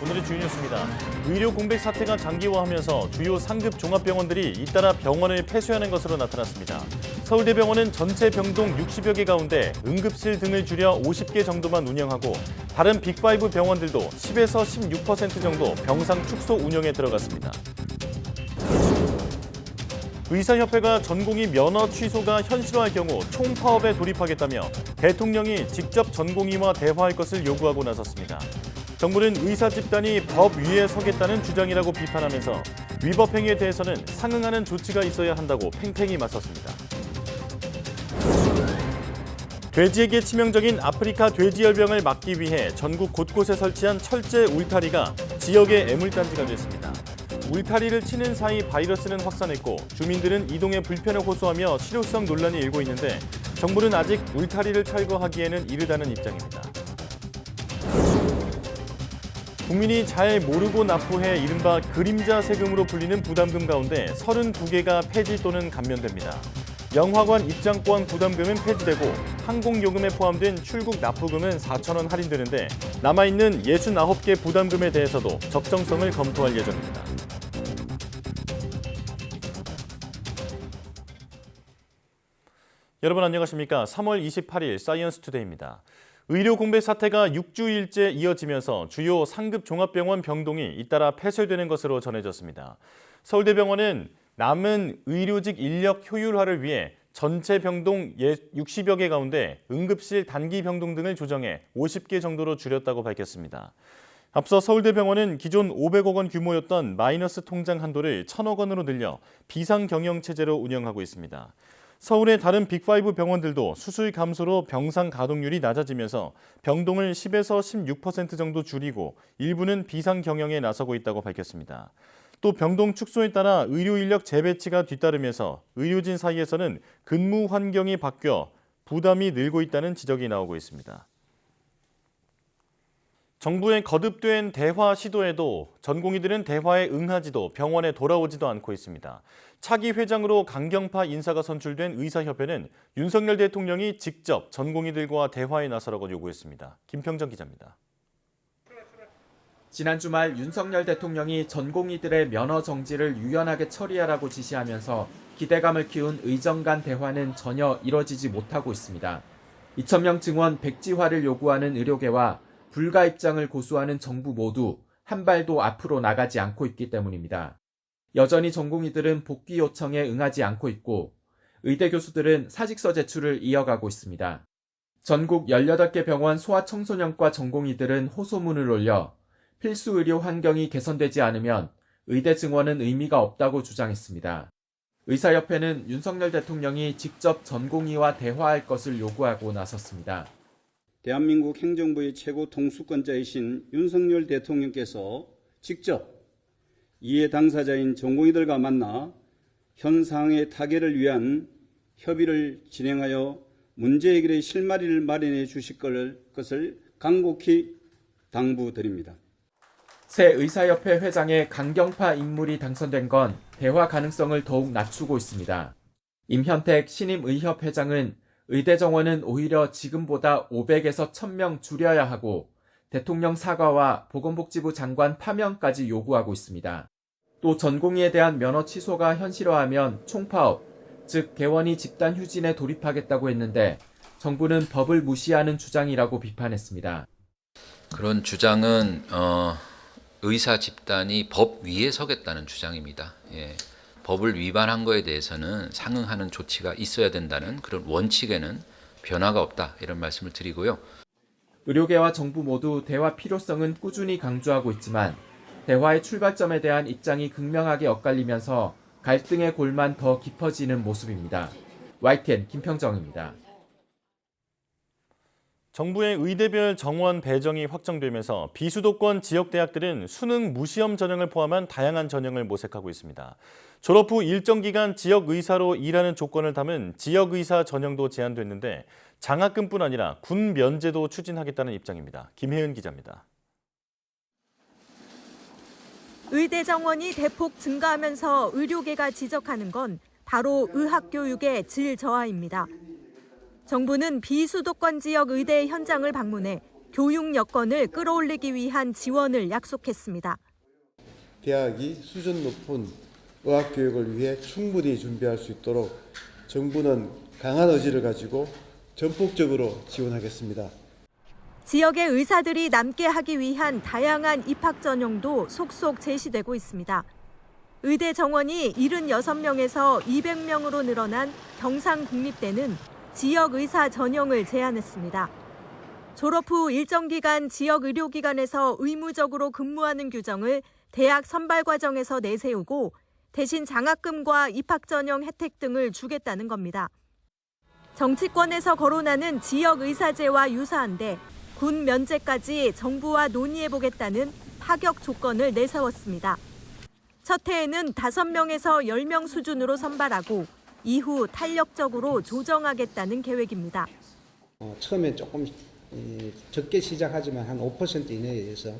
오늘의 주요 뉴스입니다. 의료 공백 사태가 장기화하면서 주요 상급 종합병원들이 잇따라 병원을 폐쇄하는 것으로 나타났습니다. 서울대병원은 전체 병동 60여 개 가운데 응급실 등을 줄여 50개 정도만 운영하고 다른 빅5 병원들도 10에서 16% 정도 병상 축소 운영에 들어갔습니다. 의사협회가 전공의 면허 취소가 현실화할 경우 총파업에 돌입하겠다며 대통령이 직접 전공의와 대화할 것을 요구하고 나섰습니다. 정부는 의사 집단이 법 위에 서겠다는 주장이라고 비판하면서 위법 행위에 대해서는 상응하는 조치가 있어야 한다고 팽팽히 맞섰습니다. 돼지에게 치명적인 아프리카 돼지열병을 막기 위해 전국 곳곳에 설치한 철제 울타리가 지역의 애물단지가 됐습니다. 울타리를 치는 사이 바이러스는 확산했고 주민들은 이동에 불편을 호소하며 실효성 논란이 일고 있는데 정부는 아직 울타리를 철거하기에는 이르다는 입장입니다. 국민이 잘 모르고 납부해 이른바 그림자 세금으로 불리는 부담금 가운데 32개가 폐지 또는 감면됩니다. 영화관 입장권 부담금은 폐지되고 항공요금에 포함된 출국 납부금은 4,000원 할인되는데 남아있는 69개 부담금에 대해서도 적정성을 검토할 예정입니다. 여러분 안녕하십니까? 3월 28일 사이언스 투데이입니다. 의료 공백 사태가 6주일째 이어지면서 주요 상급 종합병원 병동이 잇따라 폐쇄되는 것으로 전해졌습니다. 서울대병원은 남은 의료직 인력 효율화를 위해 전체 병동 60여 개 가운데 응급실 단기 병동 등을 조정해 50개 정도로 줄였다고 밝혔습니다. 앞서 서울대병원은 기존 500억 원 규모였던 마이너스 통장 한도를 1,000억 원으로 늘려 비상경영체제로 운영하고 있습니다. 서울의 다른 빅5 병원들도 수술 감소로 병상 가동률이 낮아지면서 병동을 10에서 16% 정도 줄이고 일부는 비상경영에 나서고 있다고 밝혔습니다. 또 병동 축소에 따라 의료 인력 재배치가 뒤따르면서 의료진 사이에서는 근무 환경이 바뀌어 부담이 늘고 있다는 지적이 나오고 있습니다. 정부의 거듭된 대화 시도에도 전공의들은 대화에 응하지도 병원에 돌아오지도 않고 있습니다. 차기 회장으로 강경파 인사가 선출된 의사협회는 윤석열 대통령이 직접 전공의들과 대화에 나서라고 요구했습니다. 김평정 기자입니다. 지난 주말 윤석열 대통령이 전공의들의 면허 정지를 유연하게 처리하라고 지시하면서 기대감을 키운 의정 간 대화는 전혀 이뤄지지 못하고 있습니다. 2,000명 증원 백지화를 요구하는 의료계와 불가 입장을 고수하는 정부 모두 한 발도 앞으로 나가지 않고 있기 때문입니다. 여전히 전공의들은 복귀 요청에 응하지 않고 있고 의대 교수들은 사직서 제출을 이어가고 있습니다. 전국 18개 병원 소아청소년과 전공의들은 호소문을 올려 필수 의료 환경이 개선되지 않으면 의대 증원은 의미가 없다고 주장했습니다. 의사협회는 윤석열 대통령이 직접 전공의와 대화할 것을 요구하고 나섰습니다. 대한민국 행정부의 최고 통수권자이신 윤석열 대통령께서 직접 이해 당사자인 전공의들과 만나 현 상황의 타개를 위한 협의를 진행하여 문제 해결의 실마리를 마련해 주실 것을 간곡히 당부드립니다. 새 의사협회 회장에 강경파 인물이 당선된 건 대화 가능성을 더욱 낮추고 있습니다. 임현택 신임의협 회장은 의대 정원은 오히려 지금보다 500에서 1,000명 줄여야 하고 대통령 사과와 보건복지부 장관 파면까지 요구하고 있습니다. 또 전공의에 대한 면허 취소가 현실화하면 총파업, 즉 개원이 집단 휴진에 돌입하겠다고 했는데 정부는 법을 무시하는 주장이라고 비판했습니다. 그런 주장은 의사 집단이 법 위에 서겠다는 주장입니다. 법을 위반한 거에 대해서는 상응하는 조치가 있어야 된다는 그런 원칙에는 변화가 없다 이런 말씀을 드리고요. 의료계와 정부 모두 대화 필요성은 꾸준히 강조하고 있지만 대화의 출발점에 대한 입장이 극명하게 엇갈리면서 갈등의 골만 더 깊어지는 모습입니다. YTN 김평정입니다. 정부의 의대별 정원 배정이 확정되면서 비수도권 지역대학들은 수능 무시험 전형을 포함한 다양한 전형을 모색하고 있습니다. 졸업 후 일정 기간 지역의사로 일하는 조건을 담은 지역의사 전형도 제안됐는데 장학금뿐 아니라 군 면제도 추진하겠다는 입장입니다. 김혜은 기자입니다. 의대 정원이 대폭 증가하면서 의료계가 지적하는 건 바로 의학교육의 질 저하입니다. 정부는 비수도권 지역 의대 현장을 방문해 교육 여건을 끌어올리기 위한 지원을 약속했습니다. 대학이 수준 높은 의학교육을 위해 충분히 준비할 수 있도록 정부는 강한 의지를 가지고 전폭적으로 지원하겠습니다. 지역의 의사들이 남게 하기 위한 다양한 입학 전형도 속속 제시되고 있습니다. 의대 정원이 76명에서 200명으로 늘어난 경상국립대는 지역 의사 전형을 제안했습니다. 졸업 후 일정 기간 지역 의료기관에서 의무적으로 근무하는 규정을 대학 선발 과정에서 내세우고 대신 장학금과 입학 전형 혜택 등을 주겠다는 겁니다. 정치권에서 거론하는 지역 의사제와 유사한데 군 면제까지 정부와 논의해보겠다는 파격 조건을 내세웠습니다. 첫 해에는 5명에서 10명 수준으로 선발하고 이후 탄력적으로 조정하겠다는 계획입니다. 처음에 조금 적게 시작하지만 한 5% 이내에서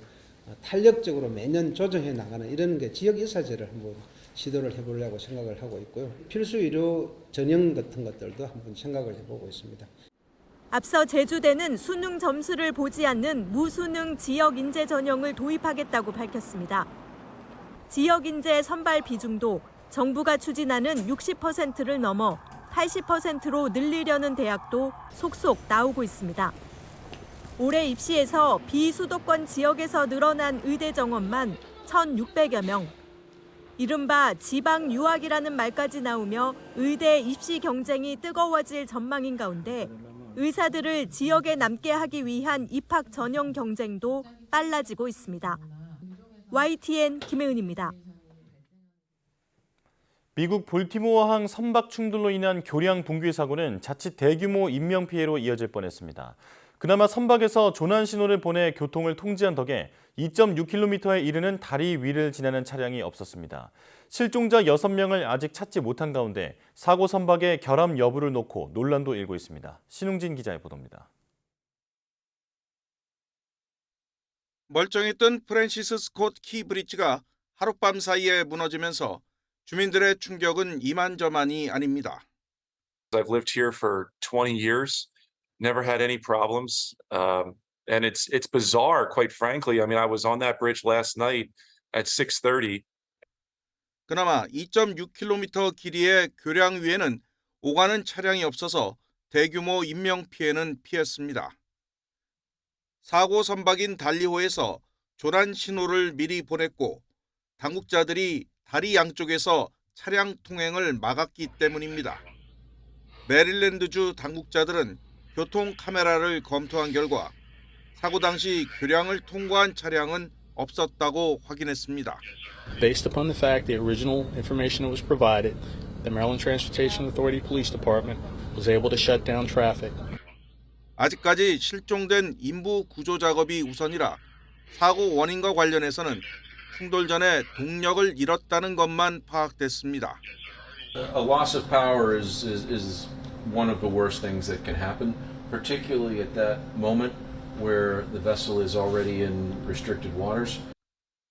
탄력적으로 매년 조정해 나가는 이런 게 지역 의사제를 한번 시도를 해보려고 생각을 하고 있고요. 필수 의료 전형 같은 것들도 한번 생각을 해보고 있습니다. 앞서 제주대는 수능 점수를 보지 않는 무수능 지역 인재 전형을 도입하겠다고 밝혔습니다. 지역 인재 선발 비중도 정부가 추진하는 60%를 넘어 80%로 늘리려는 대학도 속속 나오고 있습니다. 올해 입시에서 비수도권 지역에서 늘어난 의대 정원만 1,600여 명. 이른바 지방 유학이라는 말까지 나오며 의대 입시 경쟁이 뜨거워질 전망인 가운데 의사들을 지역에 남게 하기 위한 입학 전형 경쟁도 빨라지고 있습니다. YTN 김혜은입니다. 미국 볼티모어항 선박 충돌로 인한 교량 붕괴 사고는 자칫 대규모 인명피해로 이어질 뻔했습니다. 그나마 선박에서 조난 신호를 보내 교통을 통제한 덕에 2.6km에 이르는 다리 위를 지나는 차량이 없었습니다. 실종자 6명을 아직 찾지 못한 가운데 사고 선박의 결함 여부를 놓고 논란도 일고 있습니다. 신웅진 기자의 보도입니다. 멀쩡했던 프랜시스 스콧 키 브릿지가 하룻밤 사이에 무너지면서 주민들의 충격은 이만저만이 아닙니다. I've lived here for 20 years, never had any problems, and it's bizarre, quite frankly. I mean, I was on that bridge last night at 6:30. 그나마 2.6km 길이의 교량 위에는 오가는 차량이 없어서 대규모 인명피해는 피했습니다. 사고 선박인 달리호에서 조난 신호를 미리 보냈고 당국자들이 다리 양쪽에서 차량 통행을 막았기 때문입니다. 메릴랜드주 당국자들은 교통 카메라를 검토한 결과 사고 당시 교량을 통과한 차량은 없었다고 확인했습니다. Based upon the fact the original information that was provided, the Maryland Transportation Authority Police Department was able to shut down traffic. 아직까지 실종된 인부 구조 작업이 우선이라 사고 원인과 관련해서는 충돌 전에 동력을 잃었다는 것만 파악됐습니다. A loss of power is one of the worst things that can happen, particularly at that moment where the vessel is already in restricted waters.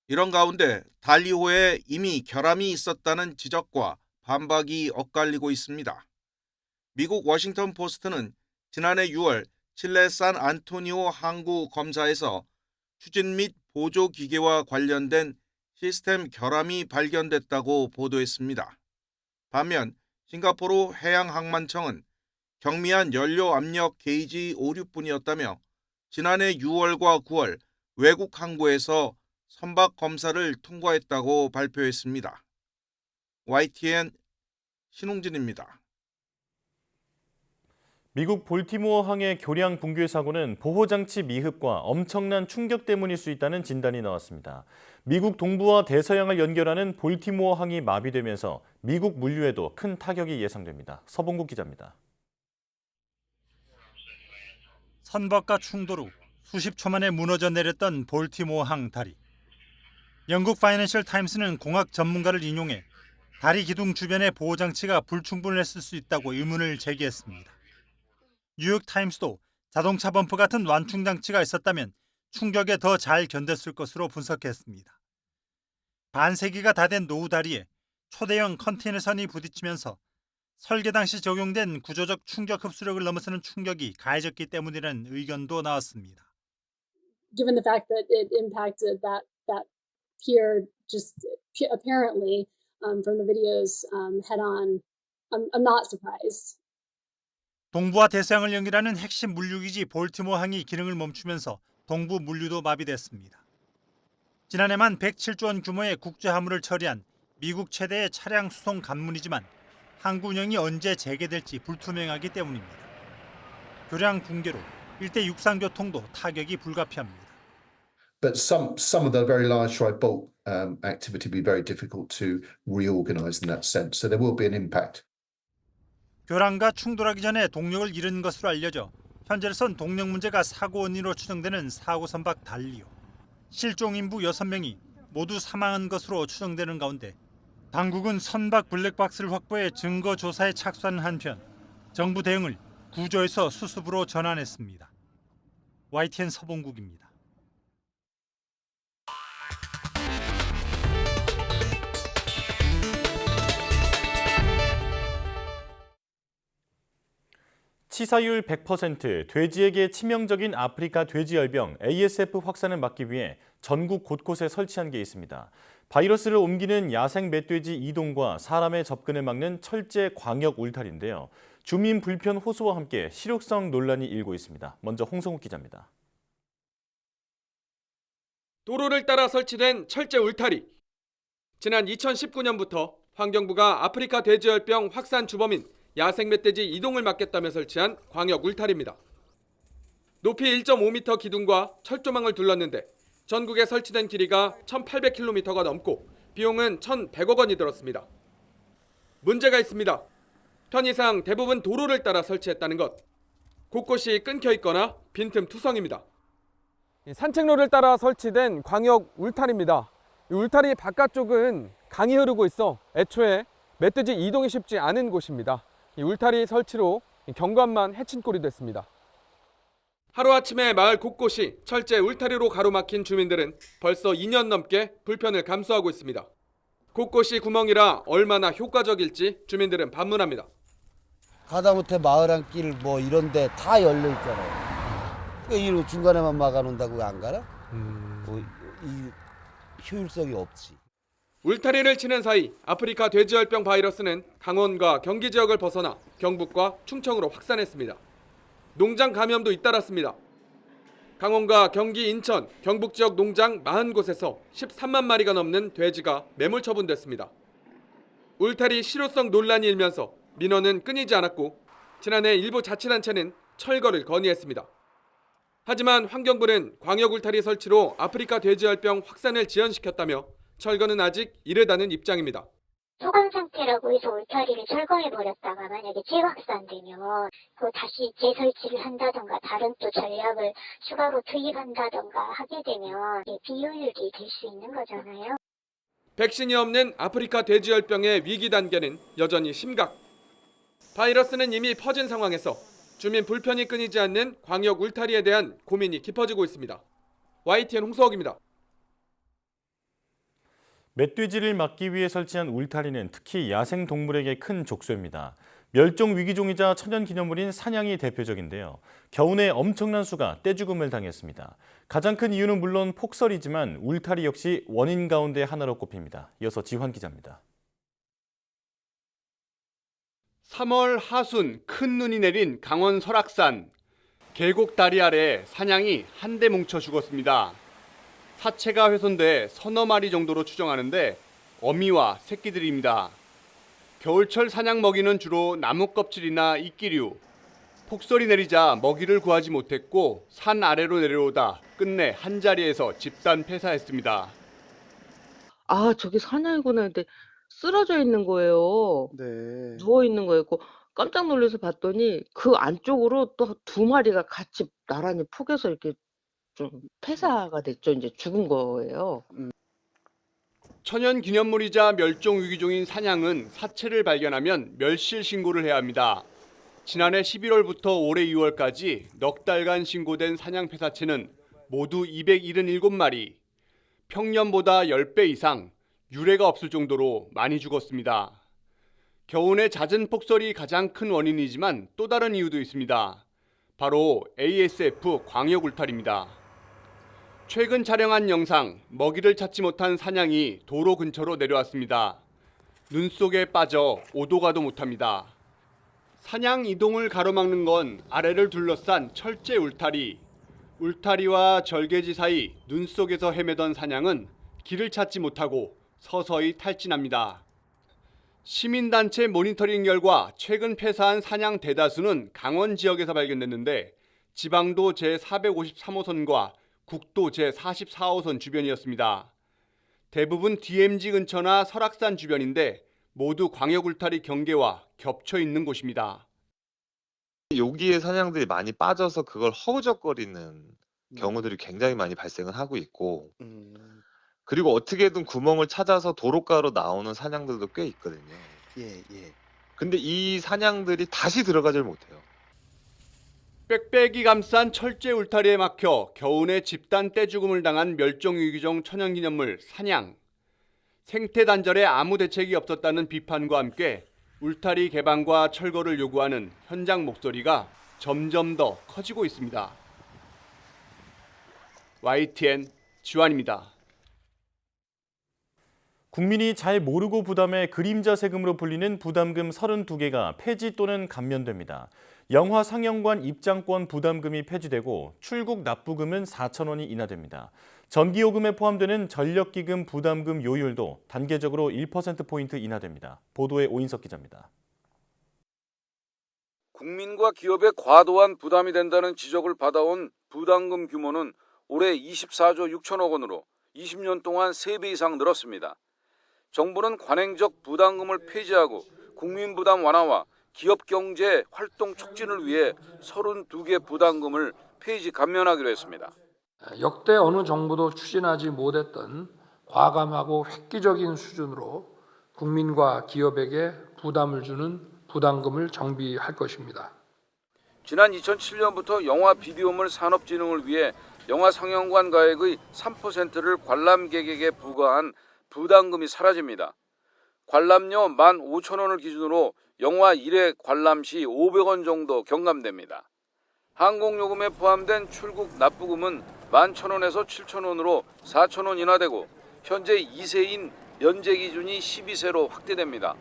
이런 가운데 달리호에 이미 결함이 있었다는 지적과 반박이 엇갈리고 있습니다. 미국 워싱턴 포스트는 지난해 6월 칠레 산 안토니오 항구 검사에서 추진 및 보조 기계와 관련된 시스템 결함이 발견됐다고 보도했습니다. 반면 싱가포르 해양항만청은 경미한 연료 압력 게이지 오류뿐이었다며 지난해 6월과 9월 외국 항구에서 선박 검사를 통과했다고 발표했습니다. YTN 신웅진입니다. 미국 볼티모어항의 교량 붕괴 사고는 보호장치 미흡과 엄청난 충격 때문일 수 있다는 진단이 나왔습니다. 미국 동부와 대서양을 연결하는 볼티모어항이 마비되면서 미국 물류에도 큰 타격이 예상됩니다. 서봉국 기자입니다. 선박과 충돌 후 수십 초 만에 무너져 내렸던 볼티모어항 다리. 영국 파이낸셜 타임스는 공학 전문가를 인용해 다리 기둥 주변의 보호장치가 불충분했을 수 있다고 의문을 제기했습니다. 뉴욕 타임스도 자동차 범프 같은 완충 장치가 있었다면 충격에 더 잘 견뎠을 것으로 분석했습니다. 반세기가 다 된 노후 다리에 초대형 컨테이너선이 부딪히면서 설계 당시 적용된 구조적 충격 흡수력을 넘어서는 충격이 가해졌기 때문이라는 의견도 나왔습니다. given the fact that it impacted that pier just apparently from the videos head on, I'm not surprised. 동부와 대서양을 연결하는 핵심 물류기지 볼티모어항이 기능을 멈추면서 동부 물류도 마비됐습니다. 지난해만 107조 원 규모의 국제 화물을 처리한 미국 최대의 차량 수송 간문이지만 항구 운영이 언제 재개될지 불투명하기 때문입니다. 교량 붕괴로 일대 육상 교통도 타격이 불가피합니다. But some of the very large dry bulk activity will be very difficult to reorganize in that sense. So there will be an impact. 교량과 충돌하기 전에 동력을 잃은 것으로 알려져 현재로선 동력 문제가 사고 원인으로 추정되는 4호 선박 달리오. 실종 인부 6명이 모두 사망한 것으로 추정되는 가운데 당국은 선박 블랙박스를 확보해 증거 조사에 착수하는 한편 정부 대응을 구조에서 수습으로 전환했습니다. YTN 서봉국입니다. 치사율 100%, 돼지에게 치명적인 아프리카 돼지열병 ASF 확산을 막기 위해 전국 곳곳에 설치한 게 있습니다. 바이러스를 옮기는 야생 멧돼지 이동과 사람의 접근을 막는 철제 광역 울타리인데요. 주민 불편 호소와 함께 실효성 논란이 일고 있습니다. 먼저 홍성욱 기자입니다. 도로를 따라 설치된 철제 울타리. 지난 2019년부터 환경부가 아프리카 돼지열병 확산 주범인 야생 멧돼지 이동을 막겠다며 설치한 광역 울타리입니다. 높이 1.5m 기둥과 철조망을 둘렀는데 전국에 설치된 길이가 1,800km가 넘고 비용은 1,100억 원이 들었습니다. 문제가 있습니다. 편의상 대부분 도로를 따라 설치했다는 것. 곳곳이 끊겨 있거나 빈틈투성입니다. 산책로를 따라 설치된 광역 울타리입니다. 이 울타리 바깥쪽은 강이 흐르고 있어 애초에 멧돼지 이동이 쉽지 않은 곳입니다. 이 울타리 설치로 경관만 해친 꼴이 됐습니다. 하루아침에 마을 곳곳이 철제 울타리로 가로막힌 주민들은 벌써 2년 넘게 불편을 감수하고 있습니다. 곳곳이 구멍이라 얼마나 효과적일지 주민들은 반문합니다. 가다못해 마을 한 길 뭐 이런 데 다 열려 있잖아요. 이 중간에만 막아놓는다고 안 가나? 이 효율성이 없지. 울타리를 치는 사이 아프리카 돼지열병 바이러스는 강원과 경기 지역을 벗어나 경북과 충청으로 확산했습니다. 농장 감염도 잇따랐습니다. 강원과 경기, 인천, 경북 지역 농장 40곳에서 13만 마리가 넘는 돼지가 매몰 처분됐습니다. 울타리 실효성 논란이 일면서 민원은 끊이지 않았고 지난해 일부 자치단체는 철거를 건의했습니다. 하지만 환경부는 광역 울타리 설치로 아프리카 돼지열병 확산을 지연시켰다며 철거는 아직 이르다는 입장입니다. 소강 상태라고 해서 울타리를 철거해버렸다가 만약에 재확산되면 다시 재설치를 한다던가 다른 또 전략을 추가로 투입한다던가 하게 되면 비효율이 될 수 있는 거잖아요. 백신이 없는 아프리카 돼지열병의 위기 단계는 여전히 심각. 바이러스는 이미 퍼진 상황에서 주민 불편이 끊이지 않는 광역 울타리에 대한 고민이 깊어지고 있습니다. YTN 홍서욱입니다. 멧돼지를 막기 위해 설치한 울타리는 특히 야생 동물에게 큰 족쇄입니다. 멸종 위기종이자 천연기념물인 사냥이 대표적인데요. 겨우내 엄청난 수가 떼죽음을 당했습니다. 가장 큰 이유는 물론 폭설이지만 울타리 역시 원인 가운데 하나로 꼽힙니다. 이어서 지환 기자입니다. 3월 하순 큰 눈이 내린 강원 설악산. 계곡 다리 아래 사냥이 한데 뭉쳐 죽었습니다. 사체가 훼손돼 서너 마리 정도로 추정하는데 어미와 새끼들입니다. 겨울철 사냥 먹이는 주로 나무 껍질이나 이끼류. 폭설이 내리자 먹이를 구하지 못했고 산 아래로 내려오다 끝내 한자리에서 집단 폐사했습니다. 아, 저기 사냥이구나 했는데 쓰러져 있는 거예요. 네. 누워 있는 거였고 깜짝 놀라서 봤더니 그 안쪽으로 또 두 마리가 같이 나란히 푹에서 이렇게 좀 폐사가 됐죠. 이제 죽은 거예요. 천연기념물이자 멸종위기종인 사냥은 사체를 발견하면 멸실 신고를 해야 합니다. 지난해 11월부터 올해 2월까지 넉 달간 신고된 사냥 폐사체는 모두 277마리, 평년보다 10배 이상 유례가 없을 정도로 많이 죽었습니다. 겨우내 잦은 폭설이 가장 큰 원인이지만 또 다른 이유도 있습니다. 바로 ASF 광역 울타리입니다. 최근 촬영한 영상, 먹이를 찾지 못한 사냥이 도로 근처로 내려왔습니다. 눈 속에 빠져 오도 가도 못합니다. 사냥 이동을 가로막는 건 아래를 둘러싼 철제 울타리. 울타리와 절개지 사이 눈 속에서 헤매던 사냥은 길을 찾지 못하고 서서히 탈진합니다. 시민단체 모니터링 결과 최근 폐사한 사냥 대다수는 강원 지역에서 발견됐는데 지방도 제453호선과 국도 제44호선 주변이었습니다. 대부분 DMZ 근처나 설악산 주변인데 모두 광역 울타리 경계와 겹쳐 있는 곳입니다. 여기에 사냥들이 많이 빠져서 그걸 허우적거리는 경우들이 굉장히 많이 발생을 하고 있고, 그리고 어떻게든 구멍을 찾아서 도로가로 나오는 사냥들도 꽤 있거든요. 근데 이 사냥들이 다시 들어가질 못해요. 빽빽이 감싼 철제 울타리에 막혀 겨우내 집단 떼죽음을 당한 멸종위기종 천연기념물 사냥. 생태 단절에 아무 대책이 없었다는 비판과 함께 울타리 개방과 철거를 요구하는 현장 목소리가 점점 더 커지고 있습니다. YTN 지환입니다. 국민이 잘 모르고 부담해 그림자 세금으로 불리는 부담금 32개가 폐지 또는 감면됩니다. 영화 상영관 입장권 부담금이 폐지되고 출국 납부금은 4,000원이 인하됩니다. 전기요금에 포함되는 전력기금 부담금 요율도 단계적으로 1%포인트 인하됩니다. 보도에 오인석 기자입니다. 국민과 기업에 과도한 부담이 된다는 지적을 받아온 부담금 규모는 올해 24조 6천억 원으로 20년 동안 3배 이상 늘었습니다. 정부는 관행적 부담금을 폐지하고 국민 부담 완화와 기업 경제 활동 촉진을 위해 32개 부담금을 폐지 감면하기로 했습니다. 역대 어느 정부도 추진하지 못했던 과감하고 획기적인 수준으로 국민과 기업에게 부담을 주는 부담금을 정비할 것입니다. 지난 2007년부터 영화 비디오물 산업진흥을 위해 영화 상영관 가액의 3%를 관람객에게 부과한 부담금이 사라집니다. 관람료 15,000원을 기준으로 영화 1회 관람 시 500원 정도 경감됩니다. 항공요금에 포함된 출국 납부금은 11,000원에서 7,000원으로 4,000원 인하되고 현재 2세인 면제 기준이 12세로 확대됩니다.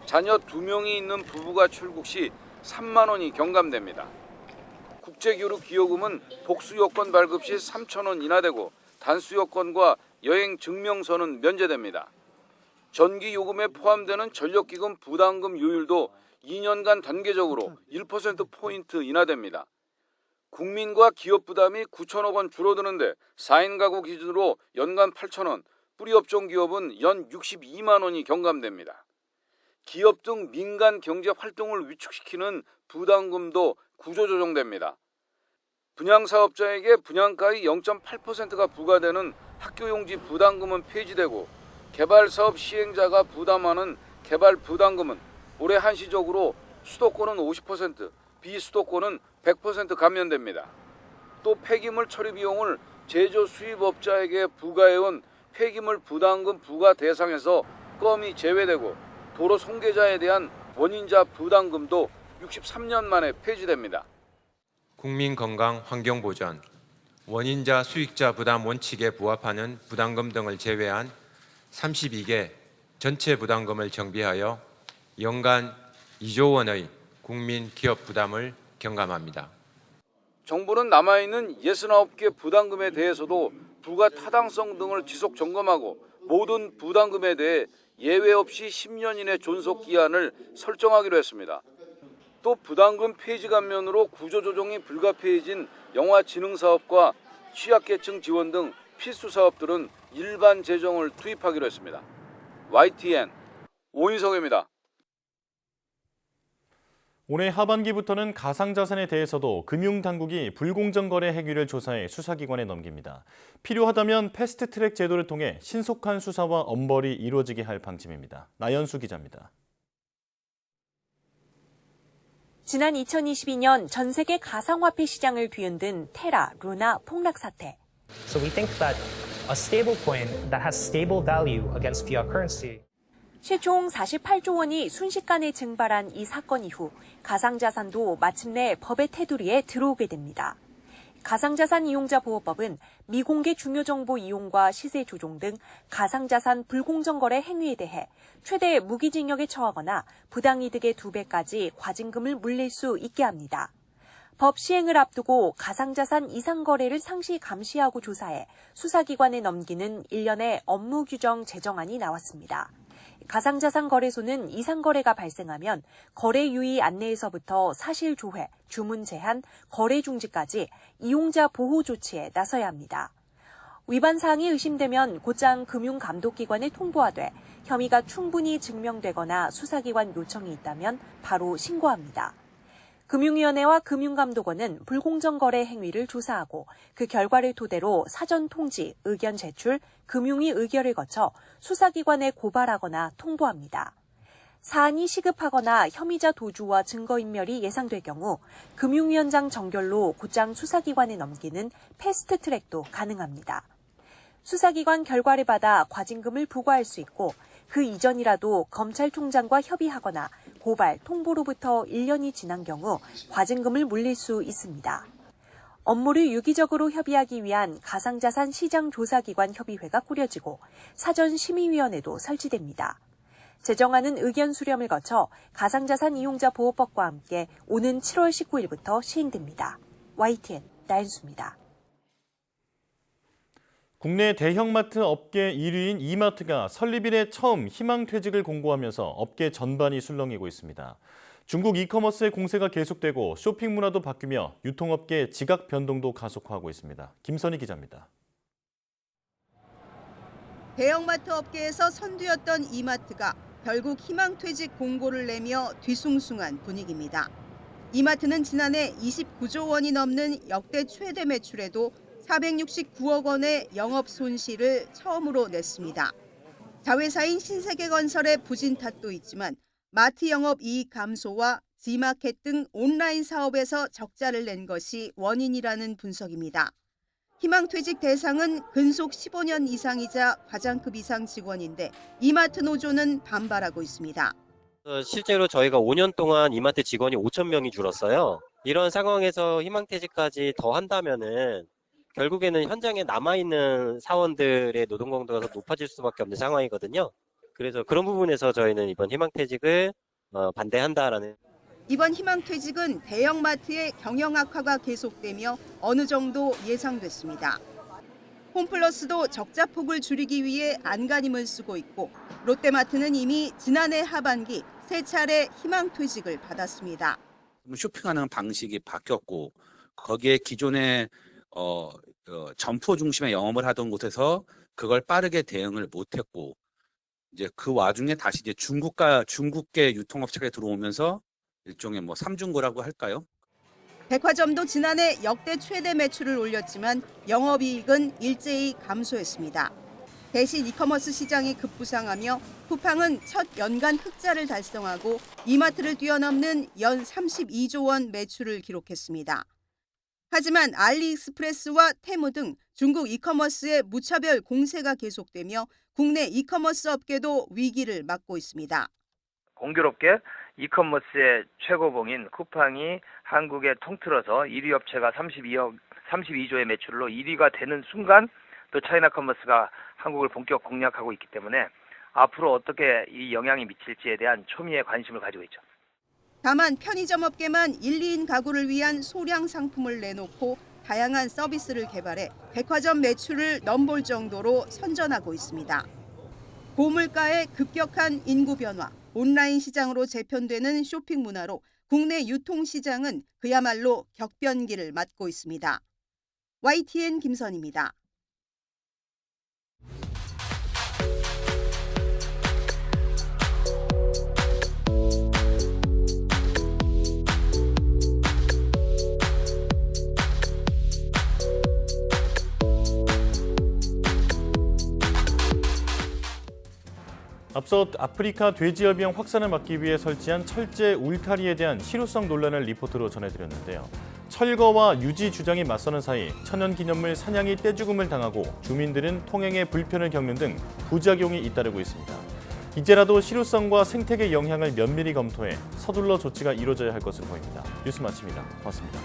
자녀 2명이 있는 부부가 출국 시 3만 원이 경감됩니다. 국제교류 기여금은 복수여권 발급 시 3,000원 인하되고 단수여권과 여행 증명서는 면제됩니다. 전기요금에 포함되는 전력기금 부담금 요율도 2년간 단계적으로 1%포인트 인하됩니다. 국민과 기업 부담이 9천억 원 줄어드는데 4인 가구 기준으로 연간 8,000원, 뿌리업종 기업은 연 62만 원이 경감됩니다. 기업 등 민간 경제 활동을 위축시키는 부담금도 구조조정됩니다. 분양사업자에게 분양가의 0.8%가 부과되는 학교용지 부담금은 폐지되고 개발사업 시행자가 부담하는 개발 부담금은 올해 한시적으로 수도권은 50%, 비수도권은 100% 감면됩니다. 또 폐기물 처리 비용을 제조 수입업자에게 부과해온 폐기물 부담금 부과 대상에서 껌이 제외되고 도로 손괴자에 대한 원인자 부담금도 63년 만에 폐지됩니다. 국민 건강 환경 보전, 원인자 수익자 부담 원칙에 부합하는 부담금 등을 제외한 32개 전체 부담금을 정비하여 연간 2조 원의 국민 기업 부담을 경감합니다. 정부는 남아있는 69개 부담금에 대해서도 부가 타당성 등을 지속 점검하고 모든 부담금에 대해 예외 없이 10년 이내 존속 기한을 설정하기로 했습니다. 또 부담금 폐지 감면으로 구조조정이 불가피해진 영화진흥사업과 취약계층 지원 등 필수 사업들은 일반 재정을 투입하기로 했습니다. YTN 오인성입니다. 올해 하반기부터는 가상자산에 대해서도 금융당국이 불공정 거래 행위를 조사해 수사기관에 넘깁니다. 필요하다면 패스트트랙 제도를 통해 신속한 수사와 엄벌이 이루어지게 할 방침입니다. 나연수 기자입니다. 지난 2022년 전 세계 가상화폐 시장을 뒤흔든 테라, 루나 폭락 사태. So we think that a stable coin that has stable value against fiat currency. 시총 48조 원이 순식간에 증발한 이 사건 이후 가상자산도 마침내 법의 테두리에 들어오게 됩니다. 가상자산 이용자 보호법은 미공개 중요정보 이용과 시세 조종 등 가상자산 불공정 거래 행위에 대해 최대 무기징역에 처하거나 부당이득의 2배까지 과징금을 물릴 수 있게 합니다. 법 시행을 앞두고 가상자산 이상 거래를 상시 감시하고 조사해 수사기관에 넘기는 일련의 업무 규정 제정안이 나왔습니다. 가상자산 거래소는 이상 거래가 발생하면 거래 유의 안내에서부터 사실 조회, 주문 제한, 거래 중지까지 이용자 보호 조치에 나서야 합니다. 위반 사항이 의심되면 곧장 금융감독기관에 통보하되 혐의가 충분히 증명되거나 수사기관 요청이 있다면 바로 신고합니다. 금융위원회와 금융감독원은 불공정 거래 행위를 조사하고 그 결과를 토대로 사전 통지, 의견 제출, 금융위 의결을 거쳐 수사기관에 고발하거나 통보합니다. 사안이 시급하거나 혐의자 도주와 증거인멸이 예상될 경우 금융위원장 정결로 곧장 수사기관에 넘기는 패스트트랙도 가능합니다. 수사기관 결과를 받아 과징금을 부과할 수 있고 그 이전이라도 검찰총장과 협의하거나 고발, 통보로부터 1년이 지난 경우 과징금을 물릴 수 있습니다. 업무를 유기적으로 협의하기 위한 가상자산 시장조사기관 협의회가 꾸려지고 사전심의위원회도 설치됩니다. 제정안은 의견 수렴을 거쳐 가상자산 이용자 보호법과 함께 오는 7월 19일부터 시행됩니다. YTN 나연수입니다. 국내 대형마트 업계 1위인 이마트가 설립 이래 처음 희망퇴직을 공고하면서 업계 전반이 술렁이고 있습니다. 중국 이커머스의 공세가 계속되고 쇼핑 문화도 바뀌며 유통업계의 지각 변동도 가속화하고 있습니다. 김선희 기자입니다. 대형마트 업계에서 선두였던 이마트가 결국 희망퇴직 공고를 내며 뒤숭숭한 분위기입니다. 이마트는 지난해 29조 원이 넘는 역대 최대 매출에도 469억 원의 영업 손실을 처음으로 냈습니다. 자회사인 신세계건설의 부진 탓도 있지만 마트 영업 이익 감소와 G마켓 등 온라인 사업에서 적자를 낸 것이 원인이라는 분석입니다. 희망퇴직 대상은 근속 15년 이상이자 과장급 이상 직원인데 이마트 노조는 반발하고 있습니다. 실제로 저희가 5년 동안 이마트 직원이 5,000명이 줄었어요. 이런 상황에서 희망퇴직까지 더 한다면은 결국에는 현장에 남아있는 사원들의 노동 강도가 더 높아질 수밖에 없는 상황이거든요. 그래서 그런 부분에서 저희는 이번 희망퇴직을 반대한다라는. 이번 희망퇴직은 대형마트의 경영 악화가 계속되며 어느 정도 예상됐습니다. 홈플러스도 적자폭을 줄이기 위해 안간힘을 쓰고 있고 롯데마트는 이미 지난해 하반기 3차례 희망퇴직을 받았습니다. 쇼핑하는 방식이 바뀌었고 거기에 기존에 점포 중심의 영업을 하던 곳에서 그걸 빠르게 대응을 못했고 이제 그 와중에 다시 이제 중국계 유통업체가 들어오면서 일종의 삼중고라고 할까요? 백화점도 지난해 역대 최대 매출을 올렸지만 영업이익은 일제히 감소했습니다. 대신 이커머스 시장이 급부상하며 쿠팡은 첫 연간 흑자를 달성하고 이마트를 뛰어넘는 연 32조 원 매출을 기록했습니다. 하지만 알리익스프레스와 테무 등 중국 이커머스의 무차별 공세가 계속되며 국내 이커머스 업계도 위기를 맞고 있습니다. 공교롭게 이커머스의 최고봉인 쿠팡이 한국에 통틀어서 1위 업체가 32조의 매출로 1위가 되는 순간 또 차이나 커머스가 한국을 본격 공략하고 있기 때문에 앞으로 어떻게 이 영향이 미칠지에 대한 초미의 관심을 가지고 있죠. 다만 편의점 업계만 1, 2인 가구를 위한 소량 상품을 내놓고 다양한 서비스를 개발해 백화점 매출을 넘볼 정도로 선전하고 있습니다. 고물가의 급격한 인구 변화, 온라인 시장으로 재편되는 쇼핑 문화로 국내 유통시장은 그야말로 격변기를 맞고 있습니다. YTN 김선희입니다. 앞서 아프리카 돼지열병 확산을 막기 위해 설치한 철제 울타리에 대한 실효성 논란을 리포트로 전해드렸는데요. 철거와 유지 주장이 맞서는 사이 천연기념물 사냥이 떼죽음을 당하고 주민들은 통행에 불편을 겪는 등 부작용이 잇따르고 있습니다. 이제라도 실효성과 생태계 영향을 면밀히 검토해 서둘러 조치가 이루어져야 할 것으로 보입니다. 뉴스 마칩니다. 고맙습니다.